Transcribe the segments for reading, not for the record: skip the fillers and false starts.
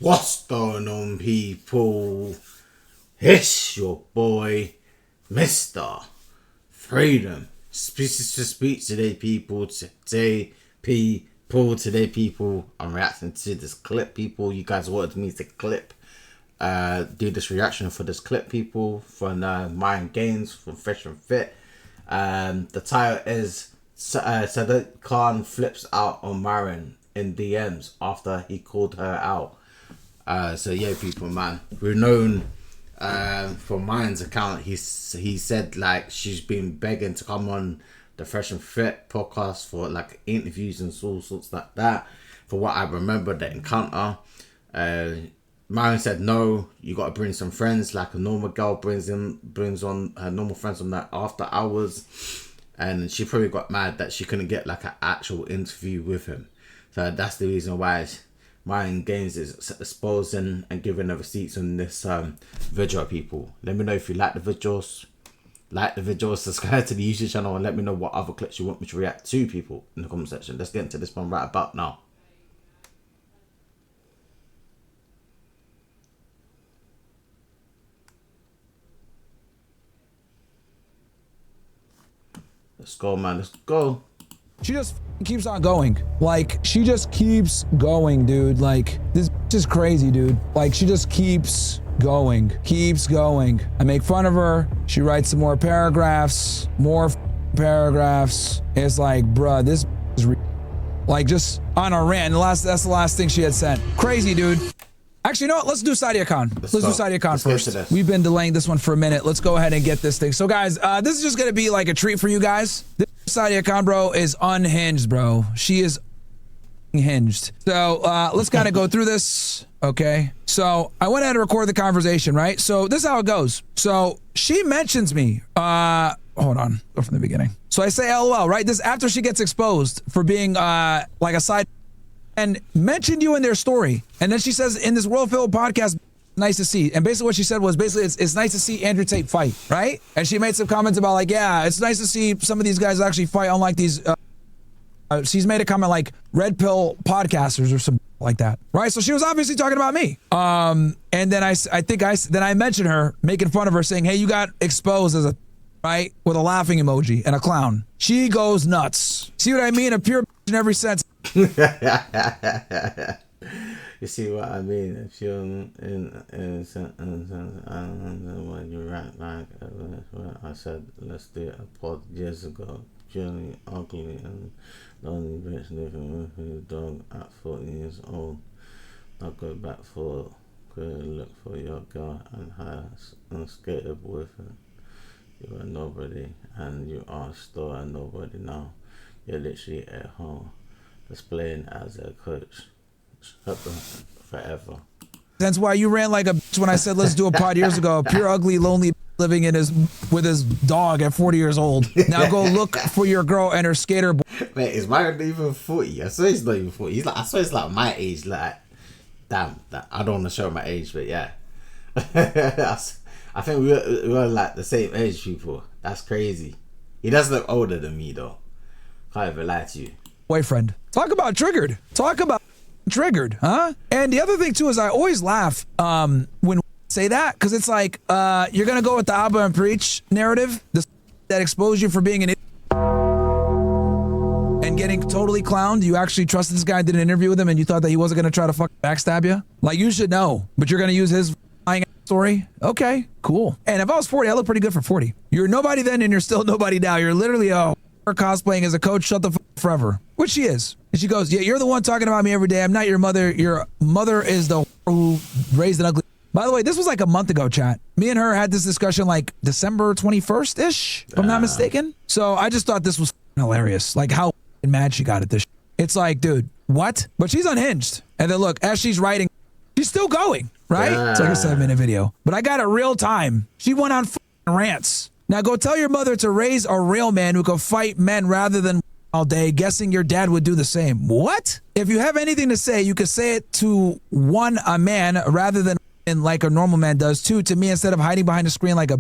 What's going on, people? It's your boy, Mr. Freedom. Speeches to speech today, people. Today, people. I'm reacting to this clip, people. You guys wanted me to do this reaction for this clip, people, from Myron Gaines from Fresh and Fit. The title is Sadia Khan flips out on Myron in DMs after he called her out. So yeah, people, man, we're known from Myron's account. He said like she's been begging to come on the Fresh and Fit podcast for like interviews and all sorts like that. For what I remember, the encounter, Myron said no, you got to bring some friends like a normal girl brings on her normal friends on that after hours, and she probably got mad that she couldn't get like an actual interview with him. So that's the reason why Myron Gaines is exposing and giving the receipts on this video, people. Let me know if you like the videos. Subscribe to the YouTube channel, and let me know what other clips you want me to react to, people, in the comment section. Let's get into this one right about now. Let's go, man. Let's go. She just keeps on going. Like, she just keeps going, dude. Like, this is crazy, dude. Like, she just keeps going. I make fun of her. She writes some more paragraphs. It's like, bruh, this is like just on a rant. That's the last thing she had sent. Crazy, dude. Actually, you know what? Let's do Sadia Khan. Let's do Sadia Khan first. We've been delaying this one for a minute. Let's go ahead and get this thing. So, guys, this is just going to be like a treat for you guys. This Sadia Khan, bro, is unhinged, bro. She is unhinged. So, let's kind of go through this, okay? So, I went ahead and record the conversation, right? So, this is how it goes. So, she mentions me. Hold on. Go from the beginning. So, I say LOL, right? This after she gets exposed for being like a side and mentioned you in their story. And then she says in this World Film podcast, nice to see. And basically what she said was basically it's nice to see Andrew Tate fight, right? And she made some comments about like, yeah, it's nice to see some of these guys actually fight, unlike these. She's made a comment like red pill podcasters or something like that, right? So she was obviously talking about me. And then I mentioned her, making fun of her, saying, hey, you got exposed as a, right? With a laughing emoji and a clown. She goes nuts. See what I mean? A pure in every sense. You see what I mean? If you're in sentence, I don't know what you write like. I said, let's do a pod years ago. Really ugly and lonely bitch living with his dog at 40 years old. I'll go back for good look for your girl and her and skated with her. You are nobody and you are still a nobody now. You're literally at home, displaying as a coach forever. That's why you ran like a bitch when I said let's do a pod years ago. Pure ugly lonely living with his dog at 40 years old. Now go look for your girl and her skater boy. Wait, is Myron even 40? I swear he's not even 40. I swear he's like my age. Like, damn, I don't want to show my age, but yeah. I think we're like the same age, people. That's crazy. He does look older than me though. Can't even lie to you. Boyfriend. Talk about triggered. Huh? And the other thing too is I always laugh when we say that, because it's like you're gonna go with the Abba and Preach narrative, that exposed you for being an idiot and getting totally clowned. You actually trusted this guy, did an interview with him, and you thought that he wasn't gonna try to backstab you. Like, you should know, but you're gonna use his lying story. Okay, cool. And if I was 40, I look pretty good for 40. You're nobody then, and you're still nobody now. You're literally cosplaying as a coach. Shut the forever, which she is. And she goes, yeah, you're the one talking about me every day. I'm not your mother. Your mother is the who raised an ugly. By the way, this was like a month ago, chat. Me and her had this discussion like December 21st ish, if I'm not mistaken. So I just thought this was hilarious, like how mad she got at this. It's like, dude, what? But she's unhinged. And then look, as she's writing, she's still going, right? It's like a 7-minute video, but I got it real time. She went on rants. Now go tell your mother to raise a real man who can fight men rather than all day, guessing your dad would do the same. What? If you have anything to say, you could say it to a man rather than like a normal man does. Two, to me, instead of hiding behind the screen like a,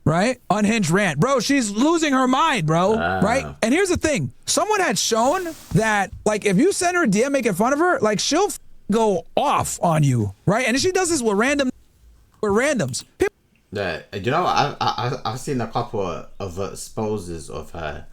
right? Unhinged rant. Bro, she's losing her mind, bro. Right? And here's the thing. Someone had shown that, like, if you send her a DM making fun of her, like, she'll go off on you, right? And she does this with randoms. People, yeah, you know, I've seen a couple of exposes of her,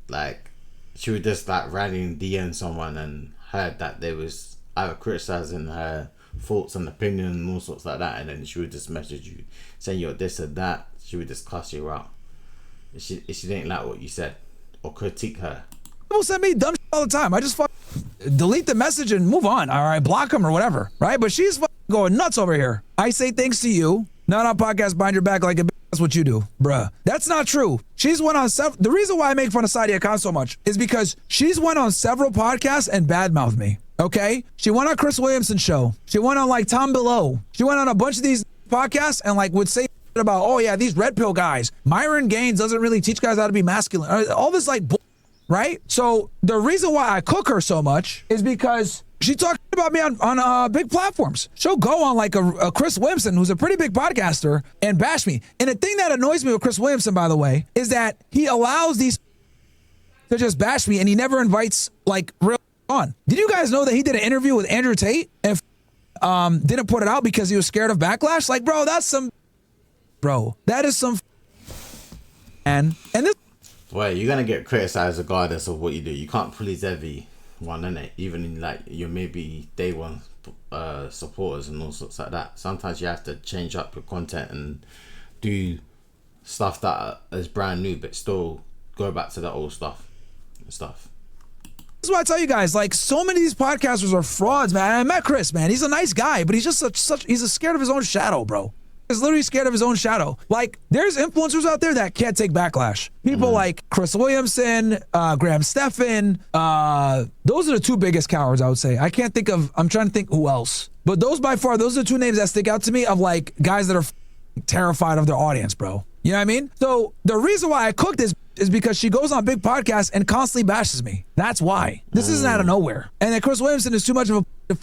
like she would just like randomly DM someone and heard that they was either criticizing her thoughts and opinions and all sorts like that, and then she would just message you saying you're this or that. She would just cuss you out if she didn't like what you said or critique her. people send me dumb shit all the time. I just delete the message and move on. All right, block them or whatever, right? But she's going nuts over here. I say thanks to you, not on podcast behind your back like a bitch. That's what you do, bruh. That's not true. She's went on several. The reason why I make fun of Sadia Khan so much is because she's went on several podcasts and badmouthed me. Okay, she went on Chris Williamson's show. She went on like Tom Below. She went on a bunch of these podcasts and like would say about, oh yeah, these red pill guys. Myron Gaines doesn't really teach guys how to be masculine. All this like, right? So the reason why I cook her so much is because she talked about me on big platforms. She'll go on like a Chris Williamson, who's a pretty big podcaster, and bash me. And the thing that annoys me with Chris Williamson, by the way, is that he allows these to just bash me, and he never invites like real on. Did you guys know that he did an interview with Andrew Tate and didn't put it out because he was scared of backlash? Like, bro, that is some and this. Well, you're gonna get criticized regardless of what you do. You can't please everyone, innit? Even in like your maybe day one supporters and all sorts like that. Sometimes you have to change up your content and do stuff that is brand new, but still go back to the old stuff and stuff. This is why I tell you guys, like, so many of these podcasters are frauds, man. I met Chris, man. He's a nice guy, but he's just he's scared of his own shadow, bro. He's literally scared of his own shadow. Like, there's influencers out there that can't take backlash. People like Chris Williamson, Graham Stephan. Those are the two biggest cowards, I would say. I'm trying to think who else. But those by far, those are the two names that stick out to me of like guys that are terrified of their audience, bro. You know what I mean? So the reason why I cook this is because she goes on big podcasts and constantly bashes me. That's why. This isn't out of nowhere. And then Chris Williamson is too much of a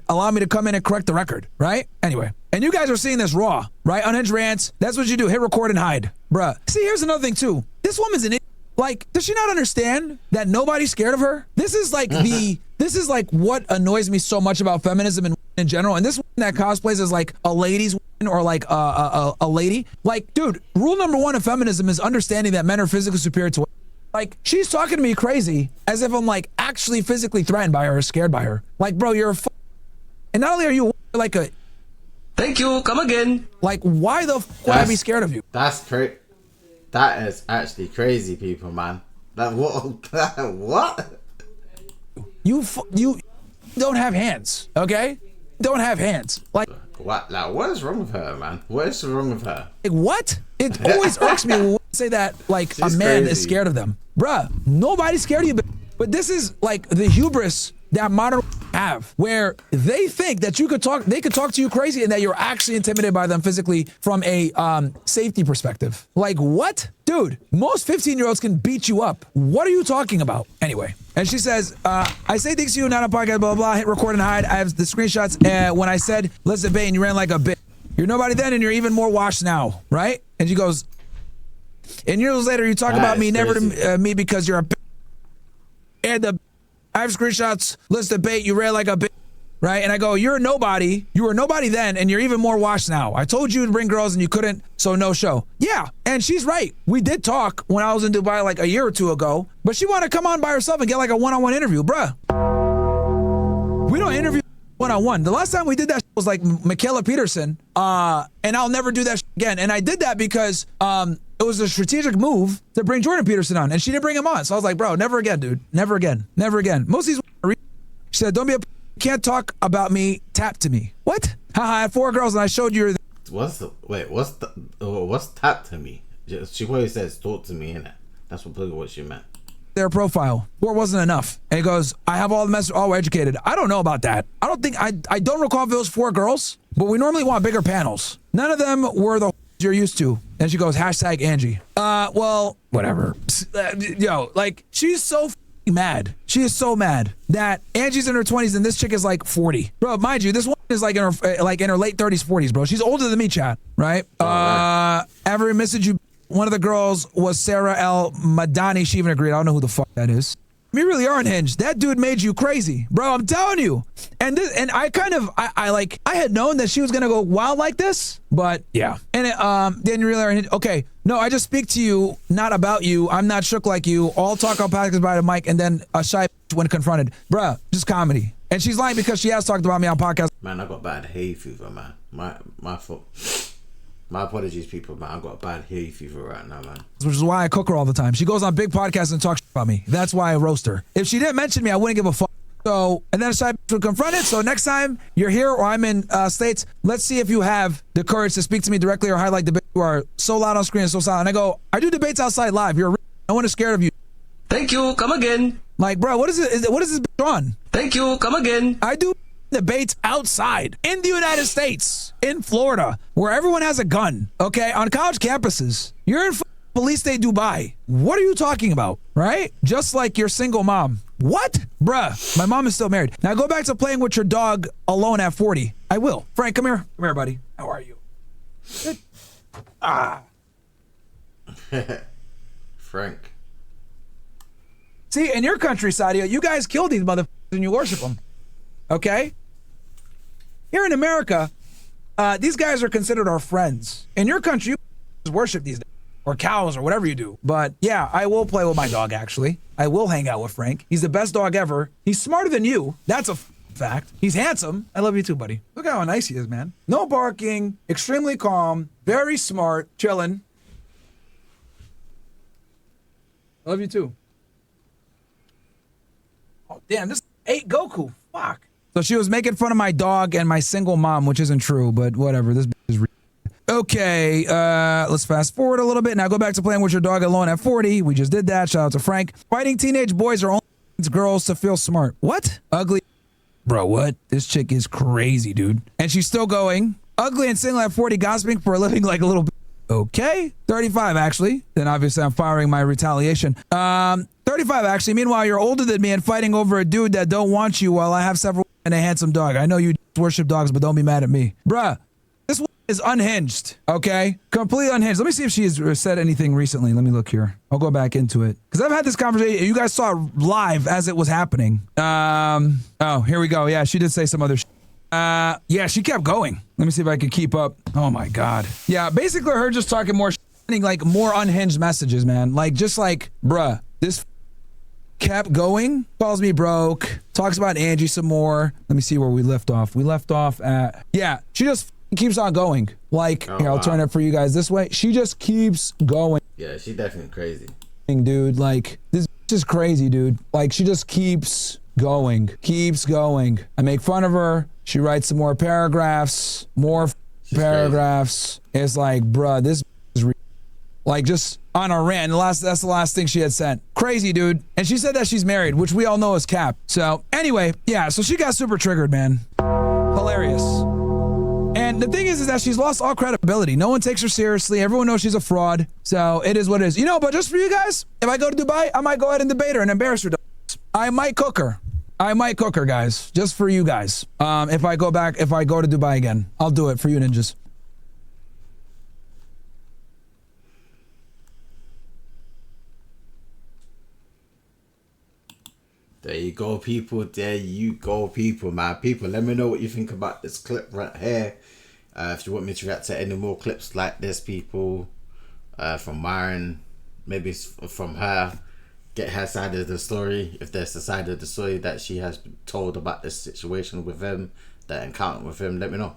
allow me to come in and correct the record, right? Anyway, and you guys are seeing this raw, right? Unhinged rants. That's what you do. Hit record and hide, bruh. See, here's another thing too. This woman's an idiot. Like, does she not understand that nobody's scared of her? This is like this is like what annoys me so much about feminism in general. And this one that cosplays as like a ladies or like a lady. Like, dude, rule number one of feminism is understanding that men are physically superior to women. Like, she's talking to me crazy as if I'm like actually physically threatened by her or scared by her. Like, bro, you're a and not only are you like a thank you, come again. Like, why the f would I be scared of you? That's crazy. That is actually crazy, people, man. That what? You don't have hands, okay? Don't have hands. Like what? Like, what is wrong with her, man? What is wrong with her? Like, what? It always irks me when women say that like she's a man is scared of them, bruh. Nobody's scared of you, but this is like the hubris that modern have, where they think that they could talk to you crazy and that you're actually intimidated by them physically from a safety perspective. Like, what? Dude, most 15-year-olds can beat you up. What are you talking about? Anyway, and she says, I say things to you, not a podcast, blah, blah, blah, hit record and hide. I have the screenshots when I said, let's debate, and you ran like a bitch. You're nobody then, and you're even more washed now, right? And she goes, and years later, you talk about me, never to me because you're a bitch. And I have screenshots, let's debate, you ran like a bitch, right? And I go, you're a nobody. You were nobody then, and you're even more washed now. I told you to bring girls and you couldn't, so no show. Yeah, and she's right. We did talk when I was in Dubai like a year or two ago, but she wanted to come on by herself and get like a one-on-one interview. Bruh, we don't interview one-on-one. The last time we did that was like Michaela Peterson, and I'll never do that again. And I did that because it was a strategic move to bring Jordan Peterson on, and she didn't bring him on. So I was like, bro, never again, dude. Never again. Never again. Most of these, she said, don't be can't talk about me, tap to me. What? Haha, I had 4 girls and I showed you. What's tap to me? She probably says talk to me, innit? That's what she meant. Their profile. 4 wasn't enough. And he goes, I have all the messages, all educated. I don't know about that. I don't think, I don't recall if it was 4 girls, but we normally want bigger panels. None of them were the you're used to. And she goes, hashtag Angie. Well, whatever. Yo, like, she's so mad. She is so mad that Angie's in her 20s and this chick is like 40. Bro, mind you, this one is like in her late 30s, 40s, bro. She's older than me, chat. Right? Every message you, one of the girls was Sarah L. Madani. She even agreed. I don't know who the fuck that is. You really are unhinged. That dude made you crazy, bro. I'm telling you. And I had known that she was gonna go wild like this, but yeah. And then you really are unhinged. Okay, no, I just speak to you, not about you. I'm not shook like you. All talk out podcast by the mic, and then a shy when confronted, bruh. Just comedy. And she's lying because she has talked about me on podcast. Man, I got bad hay fever, man. My fault. My apologies, people, man. I got bad hay fever right now, man. Which is why I cook her all the time. She goes on big podcasts and talks about me. That's why I roast her. If she didn't mention me, I wouldn't give a fuck. So, and then a side would confront it. So next time you're here or I'm in States, let's see if you have the courage to speak to me directly or highlight debates. You are so loud on screen and so silent. And I go, I do debates outside live. No one is scared of you. Thank you, come again. Like, bro, what is it? What is this bitch on? Thank you, come again. I do debates outside in the United States, in Florida, where everyone has a gun, okay, on college campuses. You're in police state Dubai. What are you talking about, right? Just like your single mom. What? Bruh, my mom is still married. Now go back to playing with your dog alone at 40. I will. Frank, come here. Come here, buddy. How are you? Good. Frank. See, in your country, Sadia, you guys kill these motherfuckers and you worship them, okay? Here in America, these guys are considered our friends. In your country, you worship these days, or cows or whatever you do. But yeah, I will play with my dog, actually. I will hang out with Frank. He's the best dog ever. He's smarter than you. That's a fact. He's handsome. I love you too, buddy. Look how nice he is, man. No barking, extremely calm, very smart, chilling. I love you too. Oh, damn, this ate Goku. Fuck. So she was making fun of my dog and my single mom, which isn't true, but whatever. This is okay. Let's fast forward a little bit. Now go back to playing with your dog alone at 40. We just did that. Shout out to Frank. Fighting teenage boys are only girls to feel smart. What? Ugly. Bro, what? This chick is crazy, dude. And she's still going. Ugly and single at 40, gossiping for a living like a little bit. Okay. 35, actually. Then obviously I'm firing my retaliation. 35, actually. Meanwhile, you're older than me and fighting over a dude that don't want you while I have several and a handsome dog. I know you worship dogs, but don't be mad at me. Bruh, this one is unhinged, okay? Completely unhinged. Let me see if she has said anything recently. Let me look here. I'll go back into it. Because I've had this conversation. You guys saw it live as it was happening. Oh, here we go. Yeah, she did say some other yeah, she kept going. Let me see if I can keep up. Oh my God. Yeah, basically her just talking more like more unhinged messages, man. Like, just like, bruh, this kept going, calls me broke, talks about Angie some more. Let me see where we left off. We left off at, yeah, she just keeps on going. Like, here, I'll turn it for you guys this way. She just keeps going. Yeah, she definitely crazy. Dude, like, this is crazy, dude. Like, she just keeps going. I make fun of her. She writes some more paragraphs, paragraphs. Crazy. It's like, bruh, this is like just on a rant. That's the last thing she had sent. Crazy, dude. And she said that she's married, which we all know is cap. So anyway, yeah, so she got super triggered, man. Hilarious. And the thing is that she's lost all credibility. No one takes her seriously. Everyone knows she's a fraud. So it is what it is. You know, but just for you guys, if I go to Dubai, I might go ahead and debate her and embarrass her. I might cook her. Guys. Just for you guys. If I go to Dubai again, I'll do it for you ninjas. There you go, people. There you go, people, man. People, let me know what you think about this clip right here. If you want me to react to any more clips like this, people, from Myron, maybe from her, get her side of the story. If there's the side of the story that she has told about this situation with him, that encounter with him, let me know.